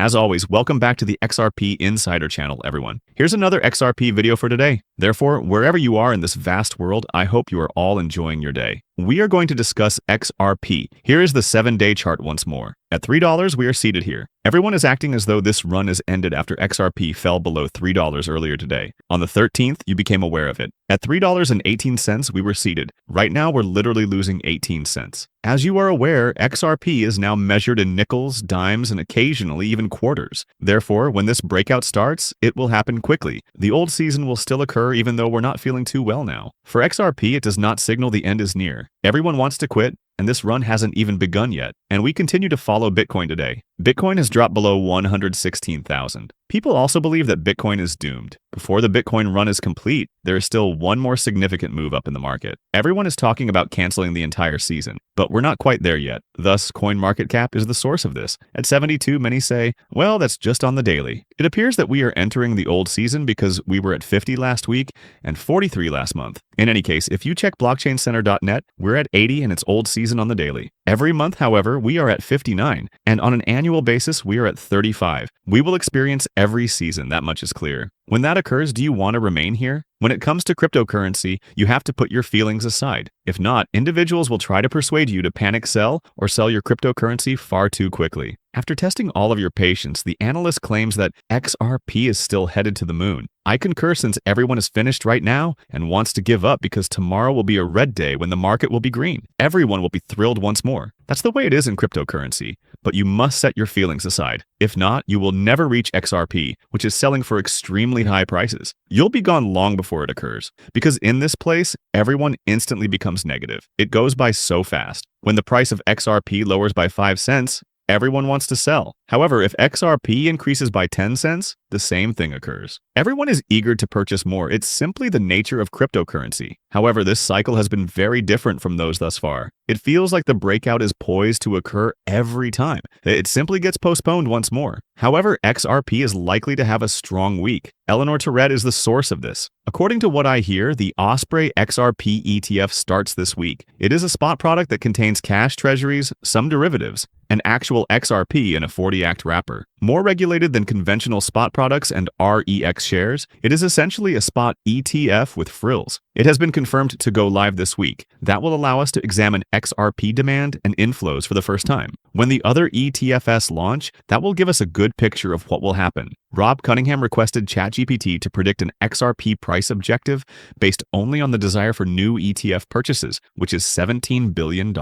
As always, welcome back to the XRP Insider channel, everyone. Here's another XRP video for today. Therefore, wherever you are in this vast world, I hope you are all enjoying your day. We are going to discuss XRP. Here is the 7-day chart once more. At $3, we are seated here. Everyone is acting as though this run is ended after XRP fell below $3 earlier today. On the 13th, you became aware of it. At $3.18, we were seated. Right now, we're literally losing 18 cents. As you are aware, XRP is now measured in nickels, dimes, and occasionally even quarters. Therefore, when this breakout starts, it will happen quickly. The old season will still occur even though we're not feeling too well now. For XRP, it does not signal the end is near. Everyone wants to quit, and this run hasn't even begun yet. And we continue to follow Bitcoin today. Bitcoin has dropped below 116,000. People also believe that Bitcoin is doomed. Before the Bitcoin run is complete, there is still one more significant move up in the market. Everyone is talking about canceling the entire season, but we're not quite there yet. Thus, CoinMarketCap is the source of this. At 72, many say, well, that's just on the daily. It appears that we are entering the old season because we were at 50 last week and 43 last month. In any case, if you check blockchaincenter.net, we're at 80 and it's old season on the daily. Every month, however, we are at 59, and on an annual basis, we are at 35. We will experience every season, that much is clear. When that occurs, do you want to remain here? When it comes to cryptocurrency, you have to put your feelings aside. If not, individuals will try to persuade you to panic sell or sell your cryptocurrency far too quickly. After testing all of your patience, the analyst claims that XRP is still headed to the moon. I concur since everyone is finished right now and wants to give up because tomorrow will be a red day when the market will be green. Everyone will be thrilled once more. That's the way it is in cryptocurrency, but you must set your feelings aside. If not, you will never reach XRP, which is selling for extremely high prices. You'll be gone long before it occurs, because in this place, everyone instantly becomes negative. It goes by so fast. When the price of XRP lowers by 5 cents, everyone wants to sell. However, if XRP increases by 10 cents, the same thing occurs. Everyone is eager to purchase more. It's simply the nature of cryptocurrency. However, this cycle has been very different from those thus far. It feels like the breakout is poised to occur every time. It simply gets postponed once more. However, XRP is likely to have a strong week. Eleanor Tourette is the source of this. According to what I hear, the Osprey XRP ETF starts this week. It is a spot product that contains cash treasuries, some derivatives, and actual XRP in a 40-act wrapper. More regulated than conventional spot products and REX shares, it is essentially a spot ETF with frills. It has been confirmed to go live this week. That will allow us to examine XRP demand and inflows for the first time. When the other ETFs launch, that will give us a good picture of what will happen. Rob Cunningham requested ChatGPT to predict an XRP price objective based only on the desire for new ETF purchases, which is $17 billion.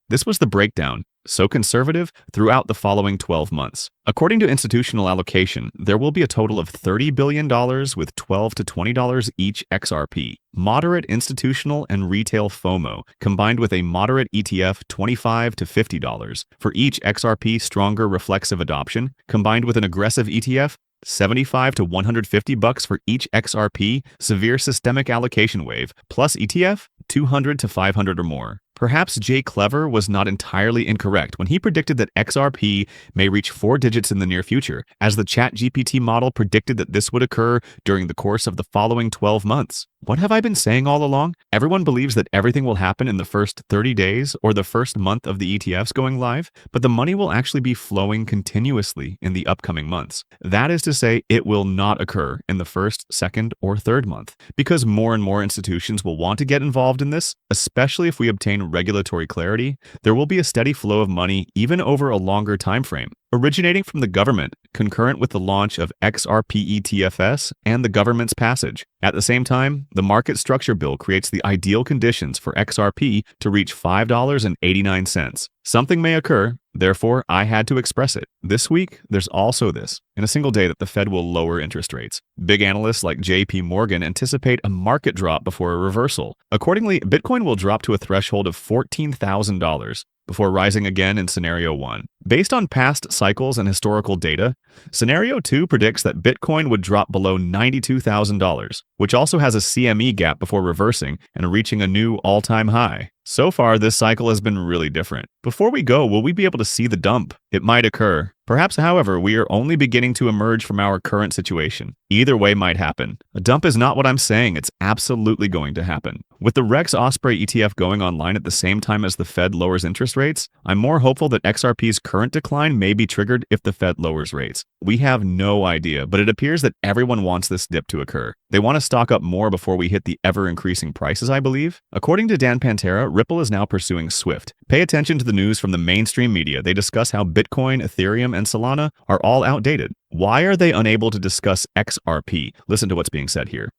This was the breakdown, so conservative, throughout the following 12 months. According to institutional allocation, there will be a total of $30 billion with $12 to $20 each XRP. Moderate institutional and retail FOMO, combined with a moderate ETF $25 to $50. For each XRP, stronger reflexive adoption, combined with an aggressive ETF, $75 to $150 for each XRP, severe systemic allocation wave, plus ETF, $200 to $500 or more. Perhaps Jay Clever was not entirely incorrect when he predicted that XRP may reach 4 digits in the near future, as the ChatGPT model predicted that this would occur during the course of the following 12 months. What have I been saying all along? Everyone believes that everything will happen in the first 30 days or the first month of the ETFs going live, but the money will actually be flowing continuously in the upcoming months. That is to say, it will not occur in the first, second, or third month, because more and more institutions will want to get involved in this, especially if we obtain regulatory clarity. There will be a steady flow of money even over a longer time frame, originating from the government, concurrent with the launch of XRP ETFs and the government's passage. At the same time, the market structure bill creates the ideal conditions for XRP to reach $5.89. Something may occur, therefore I had to express it. This week, there's also this, in a single day, that the Fed will lower interest rates. Big analysts like JP Morgan anticipate a market drop before a reversal. Accordingly, Bitcoin will drop to a threshold of $14,000 before rising again in Scenario 1. Based on past cycles and historical data, Scenario 2 predicts that Bitcoin would drop below $92,000, which also has a CME gap before reversing and reaching a new all-time high. So far, this cycle has been really different. Before we go, will we be able to see the dump? It might occur. Perhaps, however, we are only beginning to emerge from our current situation. Either way might happen. A dump is not what I'm saying, it's absolutely going to happen. With the Rex Osprey ETF going online at the same time as the Fed lowers interest rates, I'm more hopeful that XRP's current decline may be triggered if the Fed lowers rates. We have no idea, but it appears that everyone wants this dip to occur. They want to stock up more before we hit the ever-increasing prices, I believe. According to Dan Pantera, Ripple is now pursuing Swift. Pay attention to the news from the mainstream media. They discuss how Bitcoin, Ethereum, and Solana are all outdated. Why are they unable to discuss XRP? Listen to what's being said here.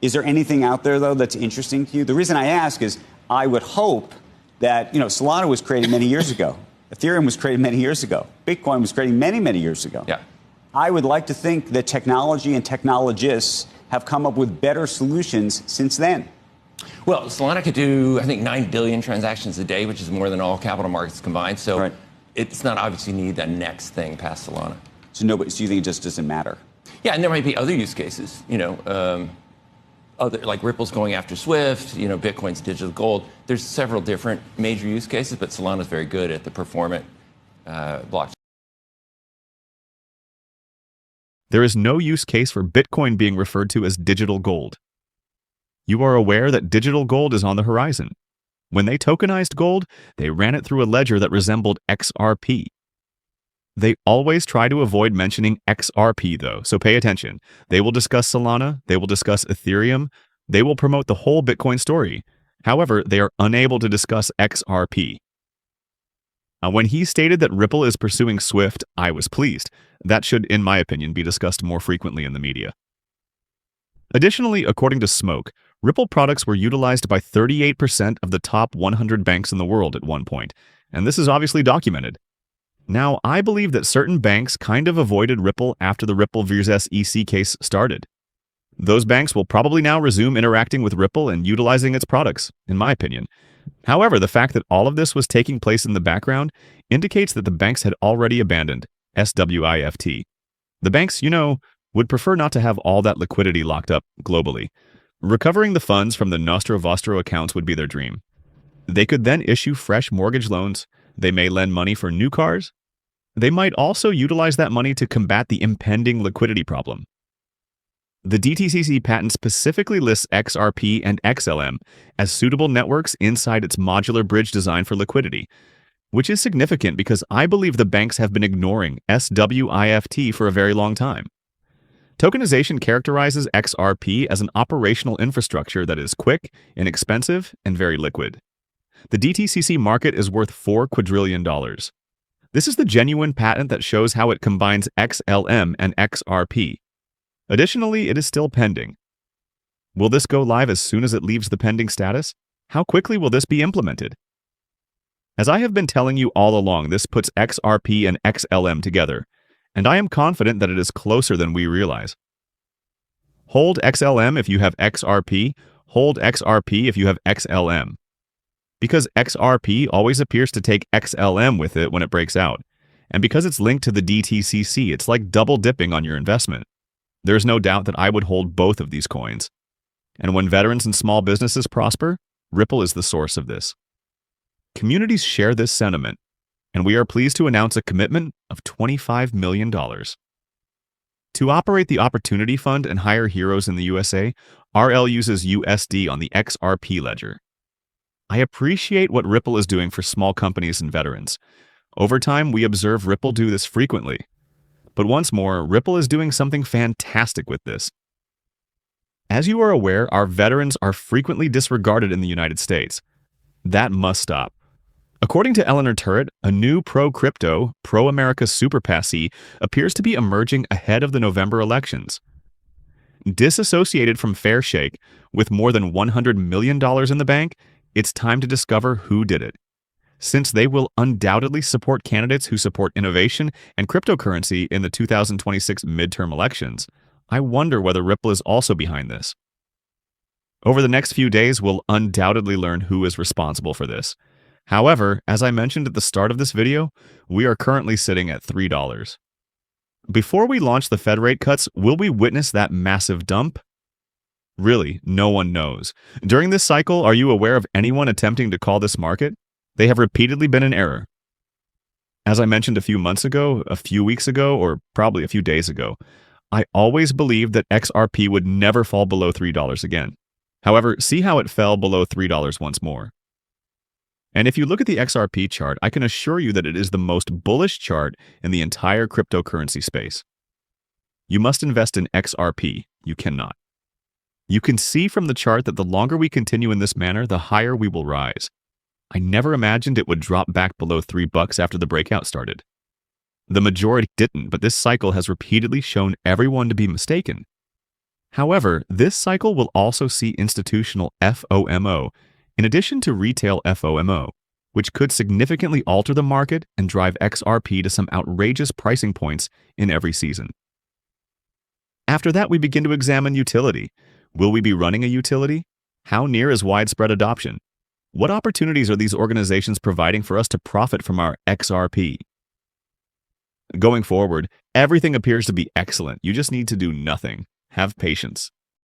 Is there anything out there, though, that's interesting to you? The reason I ask is I would hope that, Solana was created many years ago. Ethereum was created many years ago. Bitcoin was created many, many years ago. Yeah. I would like to think that technology and technologists have come up with better solutions since then. Well, Solana could do, I think, 9 billion transactions a day, which is more than all capital markets combined. So Right. It's not obviously need that next thing past Solana. So you think it just doesn't matter? Yeah, and there might be other use cases, other, like Ripple's going after Swift, Bitcoin's digital gold. There's several different major use cases, but Solana's very good at the performant blockchain. There is no use case for Bitcoin being referred to as digital gold. You are aware that digital gold is on the horizon. When they tokenized gold, they ran it through a ledger that resembled XRP. They always try to avoid mentioning XRP, though, so pay attention. They will discuss Solana, they will discuss Ethereum, they will promote the whole Bitcoin story. However, they are unable to discuss XRP. When he stated that Ripple is pursuing Swift, I was pleased. That should, in my opinion, be discussed more frequently in the media. Additionally, according to Smoke, Ripple products were utilized by 38% of the top 100 banks in the world at one point, and this is obviously documented. Now, I believe that certain banks kind of avoided Ripple after the Ripple vs. SEC case started. Those banks will probably now resume interacting with Ripple and utilizing its products, in my opinion. However, the fact that all of this was taking place in the background indicates that the banks had already abandoned SWIFT. The banks, would prefer not to have all that liquidity locked up globally. Recovering the funds from the Nostro Vostro accounts would be their dream. They could then issue fresh mortgage loans. They may lend money for new cars. They might also utilize that money to combat the impending liquidity problem. The DTCC patent specifically lists XRP and XLM as suitable networks inside its modular bridge design for liquidity, which is significant because I believe the banks have been ignoring SWIFT for a very long time. Tokenization characterizes XRP as an operational infrastructure that is quick, inexpensive, and very liquid. The DTCC market is worth $4 quadrillion. This is the genuine patent that shows how it combines XLM and XRP. Additionally, it is still pending. Will this go live as soon as it leaves the pending status? How quickly will this be implemented? As I have been telling you all along, this puts XRP and XLM together, and I am confident that it is closer than we realize. Hold XLM if you have XRP, hold XRP if you have XLM. Because XRP always appears to take XLM with it when it breaks out, and because it's linked to the DTCC, it's like double dipping on your investment. There's no doubt that I would hold both of these coins. And when veterans and small businesses prosper, Ripple is the source of this. Communities share this sentiment, and we are pleased to announce a commitment of $25 million. To operate the Opportunity Fund and hire heroes in the USA, RL uses USD on the XRP ledger. I appreciate what Ripple is doing for small companies and veterans. Over time, we observe Ripple do this frequently. But once more, Ripple is doing something fantastic with this. As you are aware, our veterans are frequently disregarded in the United States. That must stop. According to Eleanor Turret, a new pro-crypto, pro-America super passee appears to be emerging ahead of the November elections. Disassociated from Fair Shake, with more than $100 million in the bank, it's time to discover who did it. Since they will undoubtedly support candidates who support innovation and cryptocurrency in the 2026 midterm elections, I wonder whether Ripple is also behind this. Over the next few days, we'll undoubtedly learn who is responsible for this. However, as I mentioned at the start of this video, we are currently sitting at $3. Before we launch the Fed rate cuts, will we witness that massive dump? Really, no one knows. During this cycle, are you aware of anyone attempting to call this market? They have repeatedly been in error. As I mentioned a few months ago, a few weeks ago, or probably a few days ago, I always believed that XRP would never fall below $3 again. However, see how it fell below $3 once more. And if you look at the XRP chart, I can assure you that it is the most bullish chart in the entire cryptocurrency space. You must invest in XRP. You cannot. You can see from the chart that the longer we continue in this manner, the higher we will rise. I never imagined it would drop back below $3 after the breakout started. The majority didn't, but this cycle has repeatedly shown everyone to be mistaken. However, this cycle will also see institutional FOMO, in addition to retail FOMO, which could significantly alter the market and drive XRP to some outrageous pricing points in every season. After that, we begin to examine utility. Will we be running a utility? How near is widespread adoption? What opportunities are these organizations providing for us to profit from our XRP? Going forward, everything appears to be excellent. You just need to do nothing. Have patience.